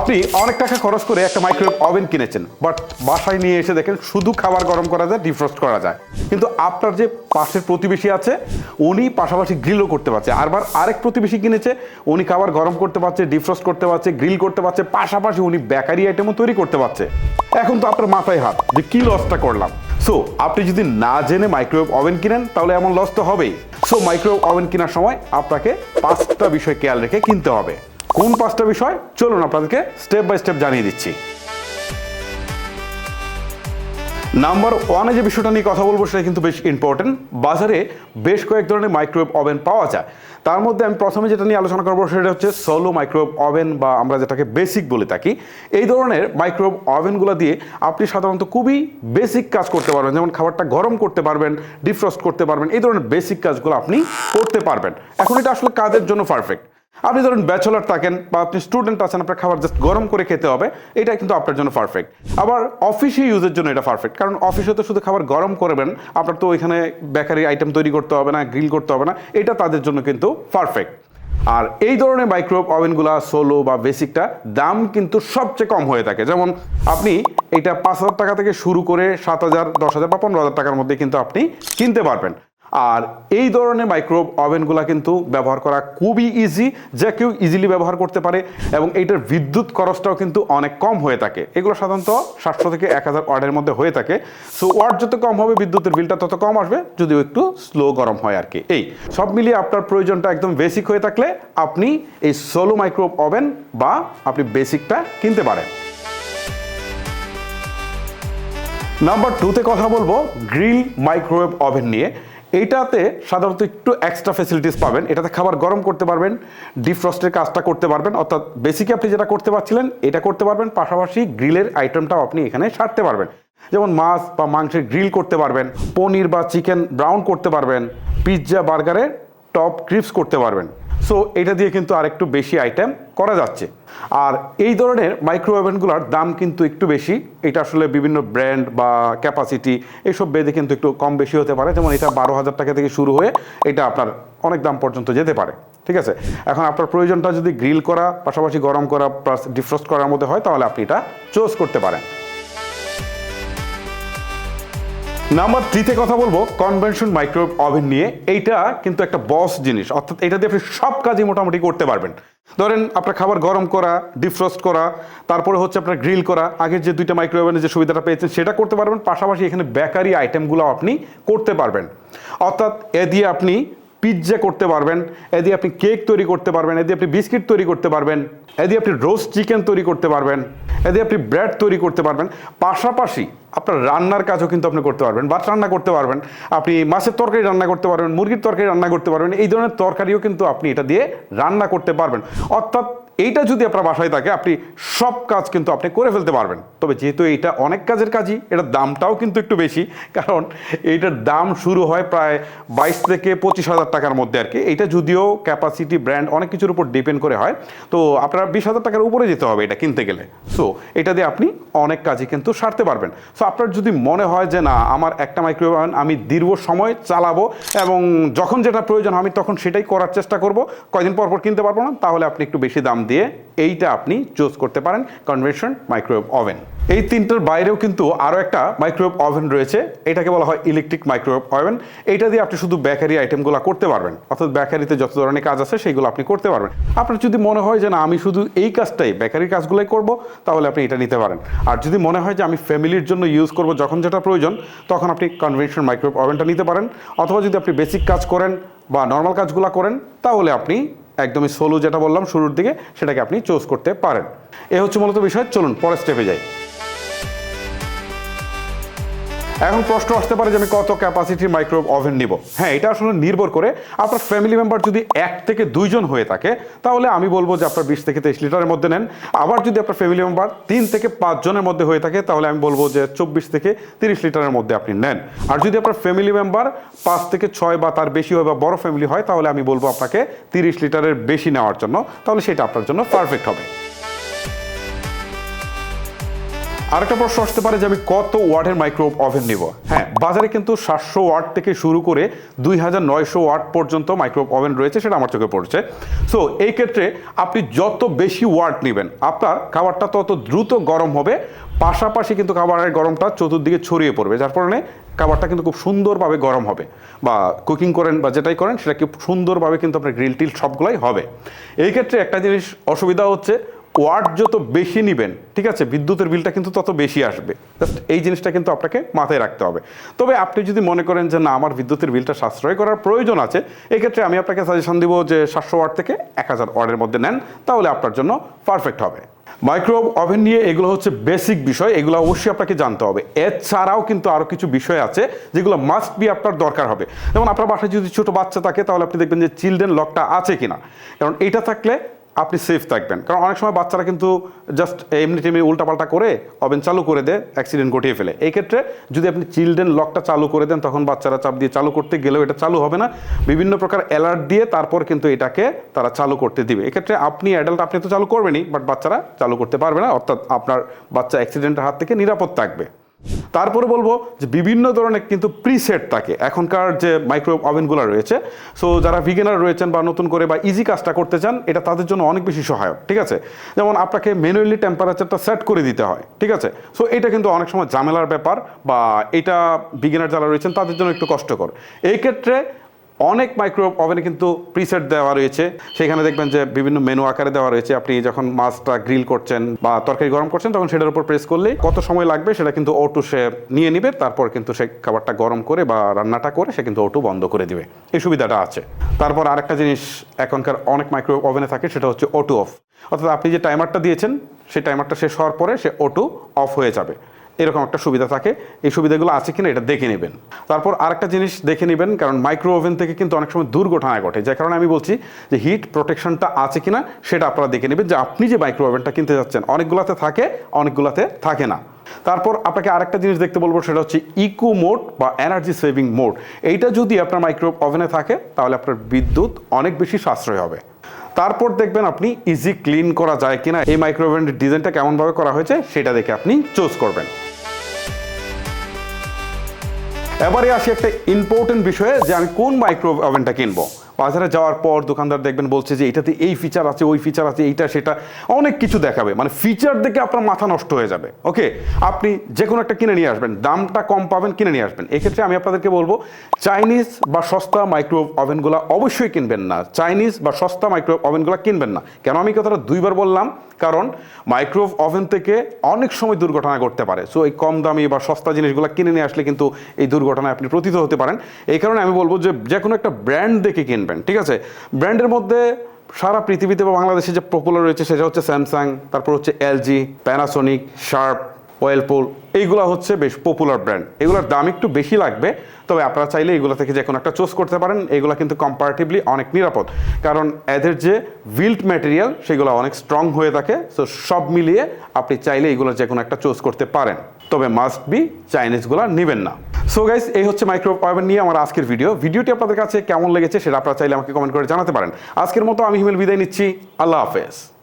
আপনি অনেক টাকা খরচ করে একটা মাইক্রোওয়েভ ওভেন কিনেছেন, বাট বাসায় নিয়ে এসে দেখেন শুধু খাবার গরম করা যায়, ডিফ্রস্ট করা যায়। কিন্তু আপনার যে পাশের প্রতিবেশী আছে উনি পাশাপাশি গ্রিলও করতে পারছে, আবার আরেক প্রতিবেশী কিনেছে, উনি খাবার গরম করতে পারছে, ডিফ্রস্ট করতে পারছে, গ্রিল করতে পারছে, পাশাপাশি উনি বেকারি আইটেমও তৈরি করতে পারছে। এখন তো আপনার মাথায় হাত যে কি লসটা করলাম। সো আপনি যদি না জেনে মাইক্রোওয়েভ ওভেন কিনেন তাহলে এমন লস তো হবেই। সো মাইক্রোওয়েভ ওভেন কেনার সময় আপনাকে 5টা বিষয় খেয়াল রেখে কিনতে হবে। কোন 5টা বিষয় চলুন আপনাদেরকে স্টেপ বাই স্টেপ জানিয়ে দিচ্ছি। নাম্বার 1 যে বিষয়টা নিয়ে কথা বলবো সেটা কিন্তু বেশ ইম্পর্টেন্ট। বাজারে বেশ কয়েক ধরনের মাইক্রোওয়েভ ওভেন পাওয়া যায়। তার মধ্যে আমি প্রথমে যেটা নিয়ে আলোচনা করবো সেটা হচ্ছে সোলো মাইক্রোওয়েভ ওভেন, বা আমরা যেটাকে বেসিক বলে থাকি। এই ধরনের মাইক্রোওয়েভ ওভেনগুলো দিয়ে আপনি সাধারণত খুবই বেসিক কাজ করতে পারবেন, যেমন খাবারটা গরম করতে পারবেন, ডিফ্রস্ট করতে পারবেন, এই ধরনের বেসিক কাজগুলো আপনি করতে পারবেন। এখন এটা আসলে কাদের জন্য পারফেক্ট? আপনি ধরুন ব্যাচেলর থাকেন বা আপনি স্টুডেন্ট আছেন, আপনার খাবার জাস্ট গরম করে খেতে হবে, এটা কিন্তু আপনার জন্য পারফেক্ট। আবার অফিসে ইউজের জন্য এটা পারফেক্ট, কারণ অফিসে তো শুধু খাবার গরম করবেন, আপনার তো ওইখানে বেকারি আইটেম তৈরি করতে হবে না, গ্রিল করতে হবে না, এটা তাদের জন্য কিন্তু পারফেক্ট। আর এই ধরনের মাইক্রোওয়েভ ওভেনগুলো সোলো বা বেসিকটা দাম কিন্তু সবচেয়ে কম হয়ে থাকে। যেমন আপনি এটা 5,000 টাকা থেকে শুরু করে 7,000, 10,000 বা 15,000 টাকার মধ্যে কিন্তু আপনি কিনতে পারবেন। আর এই ধরনের মাইক্রোওয়েভ ওভেনগুলো কিন্তু ব্যবহার করা খুবই ইজি, যে কেউ ইজিলি ব্যবহার করতে পারে, এবং এইটার বিদ্যুৎ খরচটাও কিন্তু অনেক কম হয়ে থাকে। এগুলো সাধারণত 700 থেকে 1000 ওয়াটের মধ্যে হয়ে থাকে। সো ওয়াট যত কম হবে বিদ্যুতের বিলটা তত কম আসবে, যদিও একটু স্লো গরম হয় আর কি। এই সব মিলিয়ে আপনার প্রয়োজনটা একদম বেসিক হয়ে থাকলে আপনি এই সোলো মাইক্রোওয়েভ ওভেন বা আপনি বেসিকটা কিনতে পারেন। নাম্বার 2তে কথা বলবো গ্রিল মাইক্রোওয়েভ ওভেন নিয়ে। এইটাতে সাধারণত একটু এক্সট্রা ফ্যাসিলিটিস পাবেন। এটাতে খাবার গরম করতে পারবেন, ডিফ্রস্টের কাজটা করতে পারবেন, অর্থাৎ বেসিকে আপনি যেটা করতে পারছিলেন এটা করতে পারবেন, পাশাপাশি গ্রিলের আইটেমটাও আপনি এখানে সারতে পারবেন। যেমন মাছ বা মাংসের গ্রিল করতে পারবেন, পনির বা চিকেন ব্রাউন করতে পারবেন, পিৎজা বার্গারের টপ ক্রিপস করতে পারবেন। সো এটা দিয়ে কিন্তু আরেকটু বেশি আইটেম করা যাচ্ছে। আর এই ধরনের মাইক্রোওয়েভ ওভেনগুলোর দাম কিন্তু একটু বেশি। এটা আসলে বিভিন্ন ব্র্যান্ড বা ক্যাপাসিটি এসব বেঁধে কিন্তু একটু কম বেশি হতে পারে। যেমন এটা 12,000 টাকা থেকে শুরু হয়ে এটা আপনার অনেক দাম পর্যন্ত যেতে পারে। ঠিক আছে, এখন আপনার প্রয়োজনটা যদি গ্রিল করা পাশাপাশি গরম করা প্লাস ডিফ্রস্ট করার মধ্যে হয় তাহলে আপনি এটা চুজ করতে পারেন। নাম্বার 3তে কথা বলবো কনভেনশন মাইক্রোওয়েভ ওভেন নিয়ে। এইটা কিন্তু একটা বস জিনিস, অর্থাৎ এটা দিয়ে আপনি সব কাজই মোটামুটি করতে পারবেন। ধরেন আপনার খাবার গরম করা, ডিফ্রস্ট করা, তারপরে হচ্ছে আপনার গ্রিল করা, আগের যে 2টা মাইক্রোওভেনের যে সুবিধাটা পেয়েছেন সেটা করতে পারবেন, পাশাপাশি এখানে বেকারি আইটেমগুলো আপনি করতে পারবেন। অর্থাৎ এ দিয়ে আপনি পিৎজা করতে পারবেন, এ দিয়ে আপনি কেক তৈরি করতে পারবেন, এ দিয়ে আপনি বিস্কিট তৈরি করতে পারবেন, এ দিয়ে আপনি রোস্ট চিকেন তৈরি করতে পারবেন, এ দিয়ে আপনি ব্রেড তৈরি করতে পারবেন। পাশাপাশি আপনার রান্নার কাজও কিন্তু আপনি করতে পারবেন, ভাত রান্না করতে পারবেন, আপনি মাছের তরকারি রান্না করতে পারবেন, মুরগির তরকারি রান্না করতে পারবেন, এই ধরনের তরকারিও কিন্তু আপনি এটা দিয়ে রান্না করতে পারবেন। অর্থাৎ এইটা যদি আপনার বাসায় থাকে আপনি সব কাজ কিন্তু আপনি করে ফেলতে পারবেন। তবে যেহেতু এইটা অনেক কাজের কাজই, এটার দামটাও কিন্তু একটু বেশি, কারণ এইটার দাম শুরু হয় প্রায় 22 থেকে 25,000 টাকার মধ্যে আর কি। এইটা যদিও ক্যাপাসিটি ব্র্যান্ড অনেক কিছুর উপর ডিপেন্ড করে হয়, তো আপনার 20,000 টাকার উপরে যেতে হবে এটা কিনতে গেলে। সো এটা দিয়ে আপনি অনেক কাজই কিন্তু সারতে পারবেন। সো আপনার যদি মনে হয় যে না আমার একটা মাইক্রোওয়েভ ওভেন আমি দীর্ঘ সময় চালাবো এবং যখন যেটা প্রয়োজন আমি তখন সেটাই করার চেষ্টা করব, কয়দিন পর পর কিনতে পারবো না, তাহলে আপনি একটু বেশি দাম দিয়ে এইটা আপনি চুজ করতে পারেন কনভেনশন মাইক্রোওয়েভ ওভেন। এই 3টার বাইরেও কিন্তু আরও একটা মাইক্রোওয়েভ ওভেন রয়েছে, এটাকে বলা হয় ইলেকট্রিক মাইক্রোওয়েভ ওভেন। এইটা দিয়ে আপনি শুধু বেকারি আইটেমগুলো করতে পারবেন, অর্থাৎ বেকারিতে যত ধরনের কাজ আছে সেইগুলো আপনি করতে পারবেন। আপনার যদি মনে হয় যে না আমি শুধু এই কাজটাই বেকারির কাজগুলোই করব, তাহলে আপনি এটা নিতে পারেন। আর যদি মনে হয় যে আমি ফ্যামিলির জন্য ইউজ করব যখন যেটা প্রয়োজন, তখন আপনি কনভেনশন মাইক্রোওয়েভ ওভেনটা নিতে পারেন। অথবা যদি আপনি বেসিক কাজ করেন বা নর্মাল কাজগুলো করেন তাহলে আপনি একদমই সোলো যেটা বললাম শুরুর দিকে সেটাকে আপনি চুজ করতে পারেন। এ হচ্ছে মূলত বিষয়। চলুন পরের স্টেপে যাই। এখন প্রশ্ন আসতে পারে যে আমি কত ক্যাপাসিটির মাইক্রোওয়েভ ওভেন নিব। হ্যাঁ, এটা আসলে নির্ভর করে। আপনার ফ্যামিলি মেম্বার যদি 1 থেকে 2 জন হয়ে থাকে তাহলে আমি বলবো যে আপনার 20 থেকে 23 লিটারের মধ্যে নেন। আবার যদি আপনার ফ্যামিলি মেম্বার 3 থেকে 5 জনের মধ্যে হয়ে থাকে তাহলে আমি বলবো যে 24 থেকে 30 লিটারের মধ্যে আপনি নেন। আর যদি আপনার ফ্যামিলি মেম্বার 5 থেকে 6 বা তার বেশি হয় বা বড় ফ্যামিলি হয় তাহলে আমি বলবো আপনাকে 30 লিটারের বেশি নেওয়ার জন্য, তাহলে সেটা আপনার জন্য পারফেক্ট হবে। আরেকটা প্রশ্ন আসতে পারে যে আমি কত ওয়াটের মাইক্রোওয়েভ ওভেন নিব। হ্যাঁ, বাজারে কিন্তু 700 ওয়াট থেকে শুরু করে 2900 ওয়াট পর্যন্ত মাইক্রোওয়েভ ওভেন রয়েছে, সেটা আমার চোখে পড়ছে। সো এই ক্ষেত্রে আপনি যত বেশি ওয়াট নেবেন আপনার খাবারটা তত দ্রুত গরম হবে, পাশাপাশি কিন্তু খাবারের গরমটা চতুর্দিকে ছড়িয়ে পড়বে, যার কারণে খাবারটা কিন্তু খুব সুন্দরভাবে গরম হবে, বা কুকিং করেন বা যেটাই করেন সেটা খুব সুন্দরভাবে কিন্তু আপনার গ্রিল টিল সবগুলাই হবে। এই ক্ষেত্রে একটা জিনিস অসুবিধা হচ্ছে, ওয়াট যত বেশি নেবেন, ঠিক আছে, বিদ্যুতের বিলটা কিন্তু তত বেশি আসবে। জাস্ট এই জিনিসটা কিন্তু আপনাকে মাথায় রাখতে হবে। তবে আপনি যদি মনে করেন যে না, আমার বিদ্যুতের বিলটা সাশ্রয় করার প্রয়োজন আছে, এক্ষেত্রে আমি আপনাকে সাজেশন দিব যে 700 ওয়াট থেকে 1000 ওয়াটের মধ্যে নেন, তাহলে আপনার জন্য পারফেক্ট হবে। মাইক্রোওয়েভ ওভেন নিয়ে এগুলো হচ্ছে বেসিক বিষয়, এগুলো অবশ্যই আপনাকে জানতে হবে। এছাড়াও কিন্তু আরও কিছু বিষয় আছে যেগুলো মাস্ট বি আপনার দরকার হবে। যেমন আপনার বাসায় যদি ছোটো বাচ্চা থাকে তাহলে আপনি দেখবেন যে চিলড্রেন লকটা আছে কিনা, কারণ এইটা থাকলে আপনি সেফ থাকবেন। কারণ অনেক সময় বাচ্চারা কিন্তু জাস্ট এমনি টেমনি উল্টাপাল্টা করে ওভেন চালু করে দেয়, অ্যাক্সিডেন্ট ঘটিয়ে ফেলে। এই ক্ষেত্রে যদি আপনি চিলড্রেন লকটা চালু করে দেন, তখন বাচ্চারা চাপ দিয়ে চালু করতে গেলেও এটা চালু হবে না, বিভিন্ন প্রকার অ্যালার্ট দিয়ে তারপর কিন্তু এটাকে তারা চালু করতে দিবে। এক্ষেত্রে আপনি অ্যাডাল্ট, আপনি তো চালু করবেনই, বাট বাচ্চারা চালু করতে পারবে না, অর্থাৎ আপনার বাচ্চা অ্যাক্সিডেন্টের হাত থেকে নিরাপদ থাকবে। তারপরে বলবো যে বিভিন্ন ধরনের কিন্তু প্রিসেট থাকে এখনকার যে মাইক্রোওয়েভ ওভেনগুলো রয়েছে। সো যারা বিগিনার রয়েছেন বা নতুন করে বা ইজি কাজটা করতে চান, এটা তাদের জন্য অনেক বেশি সহায়ক, ঠিক আছে। যেমন আপনাকে ম্যানুয়ালি টেম্পারেচারটা সেট করে দিতে হয়, ঠিক আছে। সো এটা কিন্তু অনেক সময় ঝামেলার ব্যাপার, বা এটা বিগিনার যারা রয়েছেন তাদের জন্য একটু কষ্টকর। এই ক্ষেত্রে অনেক মাইক্রোওয়েভ ওভেনে কিন্তু প্রিসেট দেওয়া রয়েছে, সেখানে দেখবেন যে বিভিন্ন মেনু আকারে দেওয়া রয়েছে। আপনি যখন মাছটা গ্রিল করছেন বা তরকারি গরম করছেন, তখন সেটার উপর প্রেস করলেই কত সময় লাগবে সেটা কিন্তু অটো সে নিয়ে নিবে, তারপর কিন্তু সে খাবারটা গরম করে বা রান্নাটা করে সে কিন্তু অটো বন্ধ করে দিবে, এই সুবিধাটা আছে। তারপর আরেকটা জিনিস এখনকার অনেক মাইক্রোওয়েভ ওভেনে থাকে, সেটা হচ্ছে অটো অফ, অর্থাৎ আপনি যে টাইমারটা দিয়েছেন সেই টাইমারটা শেষ হওয়ার পরে সে অটো অফ হয়ে যাবে, এরকম একটা সুবিধা থাকে। এই সুবিধাগুলো আছে কিনা এটা দেখে নেবেন। তারপর আরেকটা জিনিস দেখে নেবেন, কারণ মাইক্রো ওভেন থেকে কিন্তু অনেক সময় দুর্ঘটনা ঘটে, যার কারণে আমি বলছি যে হিট প্রোটেকশনটা আছে কিনা সেটা আপনারা দেখে নেবেন, যে আপনি যে মাইক্রো ওভেনটা কিনতে যাচ্ছেন অনেকগুলোতে থাকে, অনেকগুলোতে থাকে না। তারপর আপনাকে আরেকটা জিনিস দেখতে বলবো, সেটা হচ্ছে ইকো মোড বা এনার্জি সেভিং মোড। এইটা যদি আপনার মাইক্রো ওভেনে থাকে তাহলে আপনার বিদ্যুৎ অনেক বেশি সাশ্রয় হবে। তারপর দেখবেন আপনি ইজি ক্লিন করা যায় কিনা, এই মাইক্রো ওভেনের ডিজাইনটা কেমনভাবে করা হয়েছে সেটা দেখে আপনি চুজ করবেন। এবারে আসি একটা ইম্পর্টেন্ট বিষয়ে, যে আমি কোন মাইক্রো ওভেনটা কিনবো। বাজারে যাওয়ার পর দোকানদার দেখবেন বলছে যে এটাতে এই ফিচার আছে, ওই ফিচার আছে, এইটা সেটা অনেক কিছু দেখাবে, মানে ফিচার দেখে আপনার মাথা নষ্ট হয়ে যাবে। ওকে, আপনি যে কোনো একটা কিনে নিয়ে আসবেন, দামটা কম পাবেন, কিনে নিয়ে আসবেন। এক্ষেত্রে আমি আপনাদেরকে বলবো চাইনিজ বা সস্তা মাইক্রোওয়েভ ওভেনগুলো অবশ্যই কিনবেন না, চাইনিজ বা সস্তা মাইক্রোওয়েভ ওভেনগুলো কিনবেন না। কেন আমি কথাটা দুইবার বললাম, কারণ মাইক্রোওয়েভ ওভেন থেকে অনেক সময় দুর্ঘটনা ঘটতে পারে। সো এই কম দামি বা সস্তা জিনিসগুলো কিনে নিয়ে আসলে কিন্তু এই দুর্ঘটনায় আপনি পতিত হতে পারেন। এই কারণে আমি বলবো যে কোনো একটা ব্র্যান্ড দেখে কিনবেন, ঠিক আছে। ব্র্যান্ডের মধ্যে সারা পৃথিবীতে বা বাংলাদেশে যে পপুলার রয়েছে সেটা হচ্ছে স্যামসাং, তারপর হচ্ছে এলজি, প্যানাসোনিক, শার্প, ওয়েলপুল, এইগুলো হচ্ছে বেশ পপুলার ব্র্যান্ড। এগুলোর দাম একটু বেশি লাগবে, তবে আপনারা চাইলে এগুলো থেকে যে কোনো একটা চুজ করতে পারেন। এগুলো কিন্তু কম্পারেটিভলি অনেক নিরাপদ, কারণ এদের যে বিল্ট ম্যাটেরিয়াল সেগুলো অনেক স্ট্রং হয়ে থাকে। সো সব মিলিয়ে আপনি চাইলে এগুলো যে কোনো একটা চুজ করতে পারেন, তবে মাস্ট বি চাইনিজগুলো নেবেন না। সো গাইস, এই হচ্ছে মাইক্রোওয়েভ ওভেন নিয়ে আমার আজকের ভিডিওটি আপনাদের কাছে কেমন লেগেছে সেটা আপনারা চাইলে আমাকে কমেন্ট করে জানাতে পারেন। আজকের মতো আমি হিমেল বিদায় নিচ্ছি, আল্লাহ হাফেজ।